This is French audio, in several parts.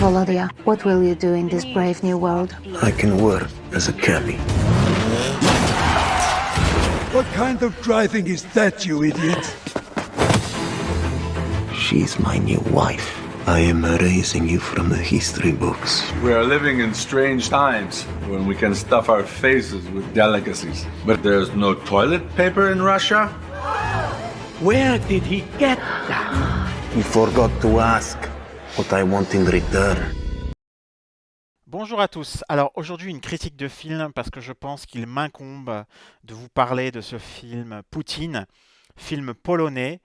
Volodya, what will you do in this brave new world? I can work as a cabbie. What kind of driving is that, you idiot? She's my new wife. I am erasing you from the history books. We are living in strange times when we can stuff our faces with delicacies. But there's no toilet paper in Russia? Where did he get that? You forgot to ask what I want in return. Bonjour à tous. Alors aujourd'hui une critique de film parce que je pense qu'il m'incombe de vous parler de ce film Poutine, film polonais,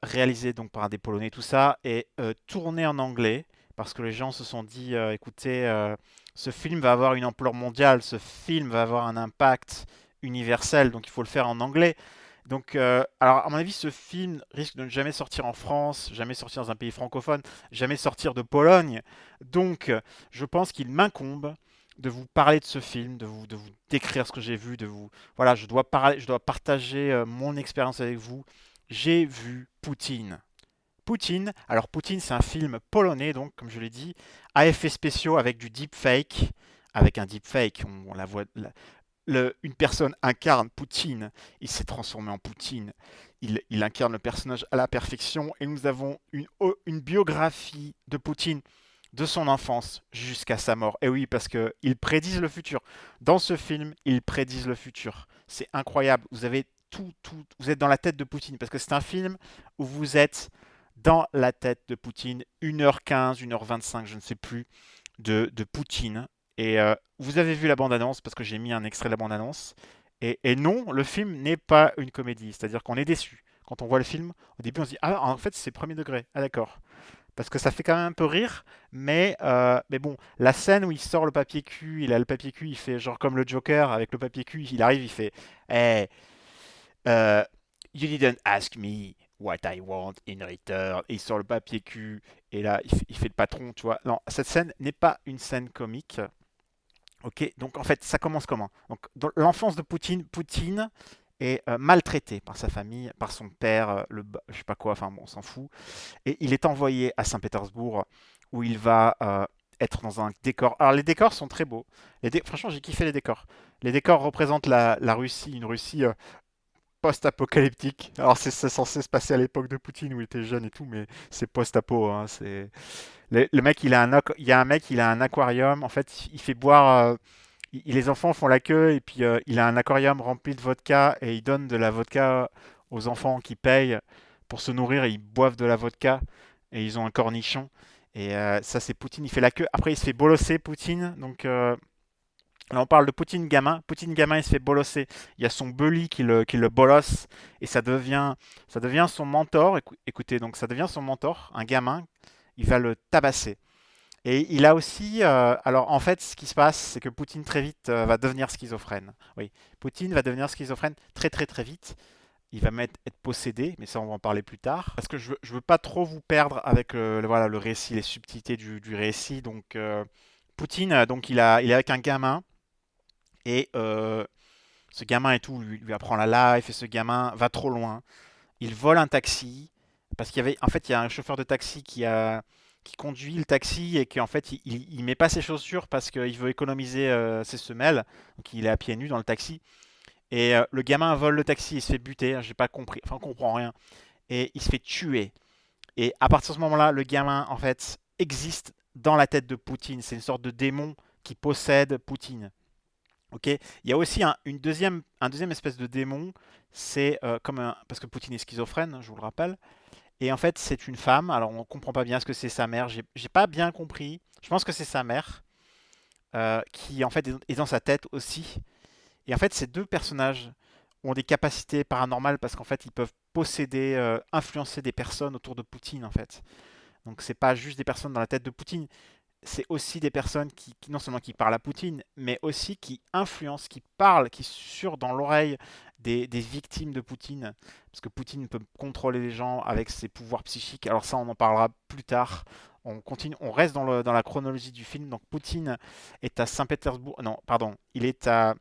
réalisé donc par des Polonais tout ça, et tourné en anglais parce que les gens se sont dit écoutez, ce film va avoir une ampleur mondiale, ce film va avoir un impact universel, donc il faut le faire en anglais. Donc, alors à mon avis, ce film risque de ne jamais sortir en France, jamais sortir dans un pays francophone, jamais sortir de Pologne. Donc, je pense qu'il m'incombe de vous parler de ce film, de vous décrire ce que j'ai vu, voilà, je dois partager mon expérience avec vous. J'ai vu Poutine. Poutine, alors Poutine, c'est un film polonais, donc comme je l'ai dit, à effets spéciaux avec du deepfake, avec un deepfake, on la voit. Une personne incarne Poutine, il s'est transformé en Poutine, il incarne le personnage à la perfection, et nous avons une biographie de Poutine, de son enfance jusqu'à sa mort. Et oui, parce qu'ils prédisent le futur. Dans ce film, ils prédisent le futur. C'est incroyable, vous avez vous êtes dans la tête de Poutine, parce que c'est un film où vous êtes dans la tête de Poutine, 1h15, 1h25, je ne sais plus, de Poutine. Et vous avez vu la bande-annonce, parce que j'ai mis un extrait de la bande-annonce. Et non, le film n'est pas une comédie. C'est-à-dire qu'on est déçu. Quand on voit le film, au début on se dit ah, en fait c'est premier degré. Ah d'accord. Parce que ça fait quand même un peu rire. Mais bon, la scène où il sort le papier cul, il a le papier cul, il fait genre comme le Joker avec le papier cul. Il arrive, il fait hey, you didn't ask me what I want in return. Et il sort le papier cul. Et là, il fait le patron, tu vois. Non, cette scène n'est pas une scène comique. Ok, donc en fait, ça commence comment? Donc, dans l'enfance de Poutine, Poutine est maltraité par sa famille, par son père, je sais pas quoi, enfin bon, on s'en fout. Et il est envoyé à Saint-Pétersbourg où il va être dans un décor. Alors les décors sont très beaux. Franchement, j'ai kiffé les décors. Les décors représentent la Russie, une Russie post-apocalyptique. Alors c'est censé se passer à l'époque de Poutine où il était jeune et tout, mais c'est post-apo. Hein, le mec, il y a un mec, il a un aquarium. En fait, il fait boire. Les enfants font la queue et puis il a un aquarium rempli de vodka et il donne de la vodka aux enfants qui payent pour se nourrir et ils boivent de la vodka et ils ont un cornichon. Et ça, c'est Poutine. Il fait la queue. Après, il se fait bolosser, Poutine. Donc là, on parle de Poutine gamin. Poutine gamin, il se fait bolosser. Il y a son bully qui le bolosse et ça devient son mentor. Écoutez, donc ça devient son mentor, un gamin. Il va le tabasser. Et il a aussi, alors en fait, ce qui se passe, c'est que Poutine très vite va devenir schizophrène. Oui, Poutine va devenir schizophrène très très très vite. Il va être possédé, mais ça on va en parler plus tard. Parce que je veux pas trop vous perdre avec voilà, le récit, les subtilités du récit. Donc Poutine, donc il est avec un gamin et ce gamin et tout lui apprend la life et ce gamin va trop loin. Il vole un taxi parce en fait, il y a un chauffeur de taxi qui conduit le taxi et qui en fait, il met pas ses chaussures parce qu'il veut économiser ses semelles. Donc, il est à pieds nus dans le taxi. Et le gamin vole le taxi, il se fait buter. J'ai pas compris, enfin, on comprend rien. Et il se fait tuer. Et à partir de ce moment-là, le gamin, en fait, existe dans la tête de Poutine. C'est une sorte de démon qui possède Poutine. Ok. Il y a aussi un deuxième espèce de démon. C'est parce que Poutine est schizophrène, je vous le rappelle. Et en fait, c'est une femme. Alors, on comprend pas bien ce que c'est sa mère. J'ai pas bien compris. Je pense que c'est sa mère qui, en fait, est dans sa tête aussi. Et en fait, ces deux personnages ont des capacités paranormales parce qu'en fait, ils peuvent posséder, influencer des personnes autour de Poutine, en fait. Donc, c'est pas juste des personnes dans la tête de Poutine. C'est aussi des personnes qui non seulement qui parlent à Poutine, mais aussi qui influencent, qui parlent, qui susurrent dans l'oreille des victimes de Poutine. Parce que Poutine peut contrôler les gens avec ses pouvoirs psychiques. Alors ça, on en parlera plus tard. On continue, on reste dans la chronologie du film. Donc Poutine est à Saint-Pétersbourg. Non, pardon, il est à...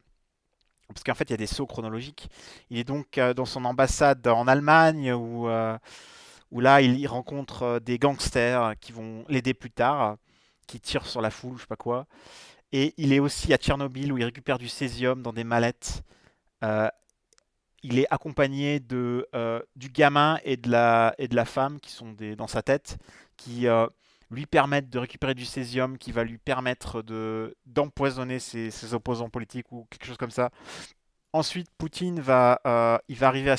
Parce qu'en fait, il y a des sauts chronologiques. Il est donc dans son ambassade en Allemagne où là, il rencontre des gangsters qui vont l'aider plus tard. qui tire sur la foule, je sais pas quoi. Et il est aussi à Tchernobyl où il récupère du césium dans des mallettes. Euh, il est accompagné du gamin et de la femme qui sont dans sa tête, qui lui permettent de récupérer du césium qui va lui permettre d'empoisonner ses opposants politiques ou quelque chose comme ça. Ensuite, Poutine il va arriver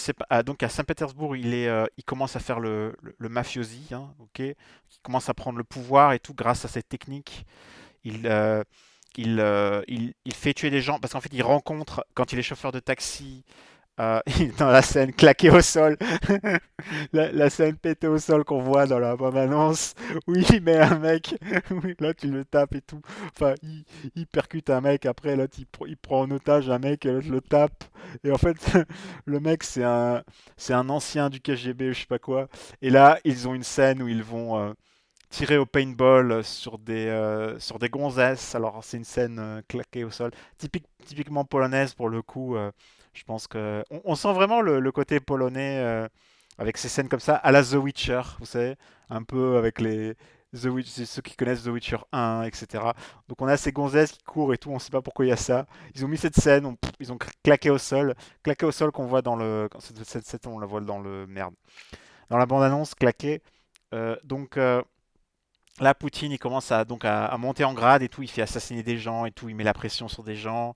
donc à Saint-Pétersbourg. Il commence à faire le mafiosi, hein, ok. Il commence à prendre le pouvoir et tout grâce à cette technique. Il, euh, il fait tuer des gens parce qu'en fait, il rencontre quand il est chauffeur de taxi. Dans la scène claquée au sol, la scène pétée au sol qu'on voit dans la bande-annonce, où il met un mec, oui, l'autre il le tape et tout, enfin il percute un mec, après l'autre il prend en otage un mec et l'autre le tape, et en fait le mec c'est un ancien du KGB, je sais pas quoi, et là ils ont une scène où ils vont tirer au paintball sur des gonzesses, alors c'est une scène claquée au sol, typiquement polonaise pour le coup. Je pense que on sent vraiment le côté polonais avec ces scènes comme ça, à la The Witcher, vous savez, un peu avec ceux qui connaissent The Witcher 1, etc. Donc on a ces gonzesses qui courent et tout, on sait pas pourquoi il y a ça. Ils ont mis cette scène, ils ont claqué au sol qu'on voit cette scène, on la voit dans le merde, dans la bande-annonce, claqué. Donc là, Poutine, il commence à monter en grade et tout, il fait assassiner des gens et tout, il met la pression sur des gens.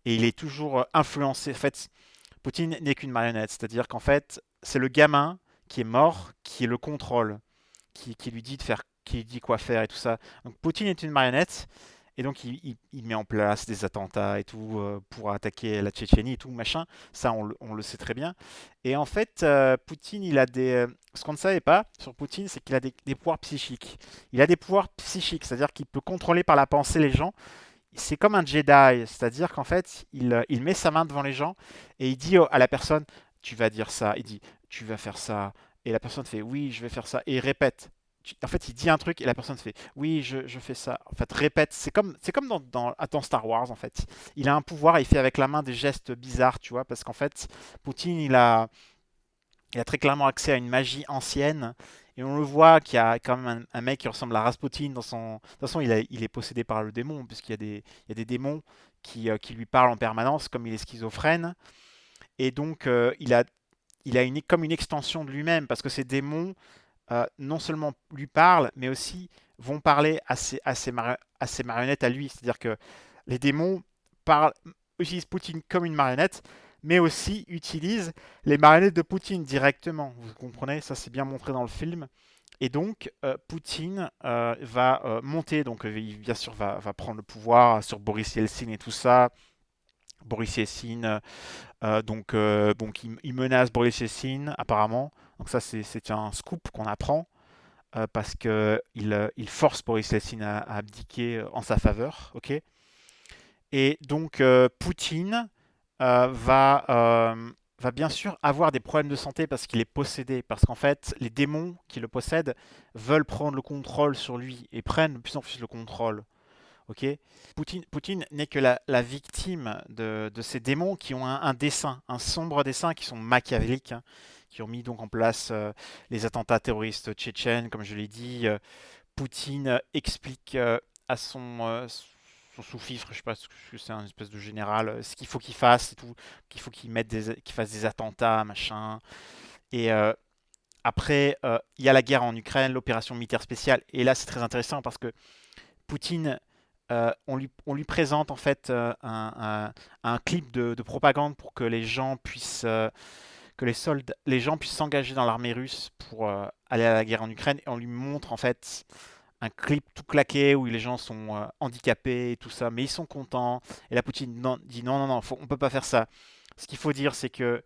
Et il est toujours influencé. En fait, Poutine n'est qu'une marionnette. C'est-à-dire qu'en fait, c'est le gamin qui est mort qui le contrôle, qui lui dit qui lui dit quoi faire et tout ça. Donc Poutine est une marionnette. Et donc il met en place des attentats et tout pour attaquer la Tchétchénie et tout, machin. Ça, on le sait très bien. Et en fait, Poutine, il a ce qu'on ne savait pas sur Poutine, c'est qu'il a des pouvoirs psychiques. Il a des pouvoirs psychiques, c'est-à-dire qu'il peut contrôler par la pensée les gens. C'est comme un Jedi, c'est-à-dire qu'en fait, il met sa main devant les gens et il dit à la personne, tu vas dire ça, il dit, tu vas faire ça, et la personne fait, oui, je vais faire ça, et il répète. En fait, il dit un truc et la personne fait, oui, je fais ça. En fait, répète. C'est comme dans Star Wars, en fait. Il a un pouvoir et il fait avec la main des gestes bizarres, tu vois, parce qu'en fait, Poutine, il a très clairement accès à une magie ancienne. Et on le voit qu'il y a quand même un mec qui ressemble à Rasputin dans son. De toute façon, il est possédé par le démon, puisqu'il y a des démons qui lui parlent en permanence, comme il est schizophrène. Et donc, il a comme une extension de lui-même, parce que ces démons, non seulement lui parlent, mais aussi vont parler à ses marionnettes à lui. C'est-à-dire que les démons utilisent Poutine comme une marionnette, mais aussi utilisent les marionnettes de Poutine directement. Vous comprenez? Ça, c'est bien montré dans le film. Et donc, Poutine va monter, donc il, bien sûr, va prendre le pouvoir sur Boris Yeltsin et tout ça. Boris Yeltsin, il menace Boris Yeltsin, apparemment. Donc ça, c'est un scoop qu'on apprend, parce qu'il force Boris Yeltsin à abdiquer en sa faveur. Ok. Et donc, Poutine va bien sûr avoir des problèmes de santé parce qu'il est possédé. Parce qu'en fait, les démons qui le possèdent veulent prendre le contrôle sur lui et prennent de plus en plus le contrôle. Ok. Poutine n'est que la victime de ces démons qui ont un dessein, un sombre dessein, qui sont machiavéliques, hein, qui ont mis donc en place les attentats terroristes tchétchènes, comme je l'ai dit. Poutine explique à son sous-fifre, je sais pas ce que c'est, un espèce de général, ce qu'il faut qu'il fasse et tout, qu'il faut qu'il fasse des attentats, machin. Et après, il y a la guerre en Ukraine, l'opération militaire spéciale. Et là, c'est très intéressant parce que Poutine, on lui présente en fait un clip de propagande pour que les gens puissent, les gens puissent s'engager dans l'armée russe pour aller à la guerre en Ukraine. Et on lui montre en fait un clip tout claqué où les gens sont handicapés et tout ça, mais ils sont contents. Et la Poutine dit non, on peut pas faire ça. Ce qu'il faut dire, c'est que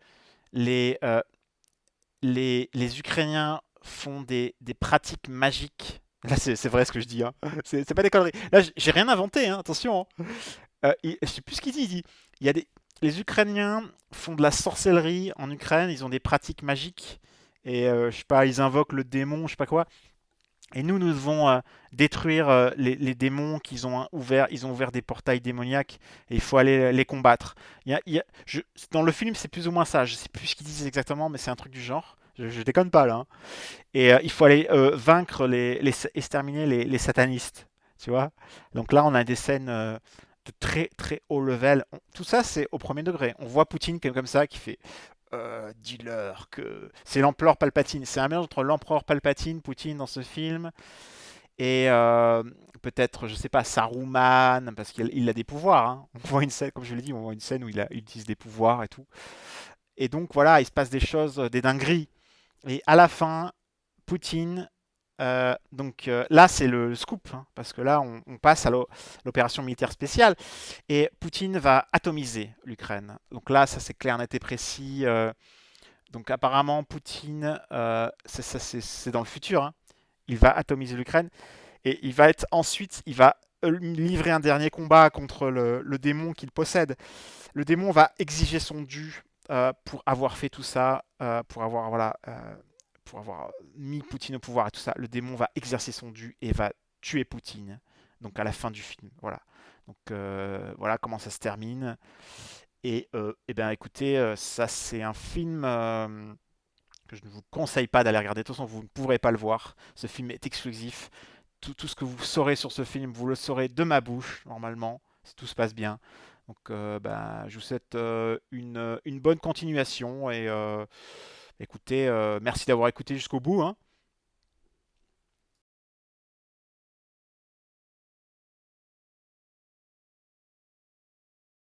les, euh, les Ukrainiens font des pratiques magiques. Là, c'est vrai ce que je dis, hein. C'est pas des conneries. Là, j'ai rien inventé, hein, attention, hein. Je sais plus ce qu'il dit. Il dit, il y a les Ukrainiens font de la sorcellerie en Ukraine, ils ont des pratiques magiques. Et je sais pas, ils invoquent le démon, je sais pas quoi. Et nous devons détruire les démons qu'ils ont ouverts. Ils ont ouvert des portails démoniaques et il faut aller les combattre. Dans le film, c'est plus ou moins ça. Je sais plus ce qu'ils disent exactement, mais c'est un truc du genre. Je déconne pas là, hein. Et il faut aller vaincre exterminer les satanistes. tu vois. Donc là, on a des scènes de très très haut level. Tout ça, c'est au premier degré. On voit Poutine comme ça qui fait dis-leur que c'est l'empereur Palpatine. C'est un mélange entre l'empereur Palpatine, Poutine dans ce film, et peut-être, je sais pas, Saruman, parce qu'il a des pouvoirs. Hein. On voit une scène, comme je l'ai dit, on voit une scène où il utilise des pouvoirs et tout. Et donc voilà, il se passe des choses, des dingueries. Et à la fin, Poutine. Là, c'est le scoop, hein, parce que là, on passe à l'opération militaire spéciale, et Poutine va atomiser l'Ukraine. Donc là, ça c'est clair, net et précis. Donc apparemment, Poutine, c'est dans le futur, hein, il va atomiser l'Ukraine, et il va livrer un dernier combat contre le démon qu'il possède. Le démon va exiger son dû pour avoir fait tout ça, pour avoir mis Poutine au pouvoir et tout ça. Le démon va exercer son dû et va tuer Poutine. Donc à la fin du film, voilà. Donc voilà comment ça se termine. Et bien écoutez, ça c'est un film que je ne vous conseille pas d'aller regarder. De toute façon, vous ne pourrez pas le voir. Ce film est exclusif. Tout ce que vous saurez sur ce film, vous le saurez de ma bouche, normalement, si tout se passe bien. Donc, je vous souhaite une bonne continuation. Et écoutez, merci d'avoir écouté jusqu'au bout. Hein.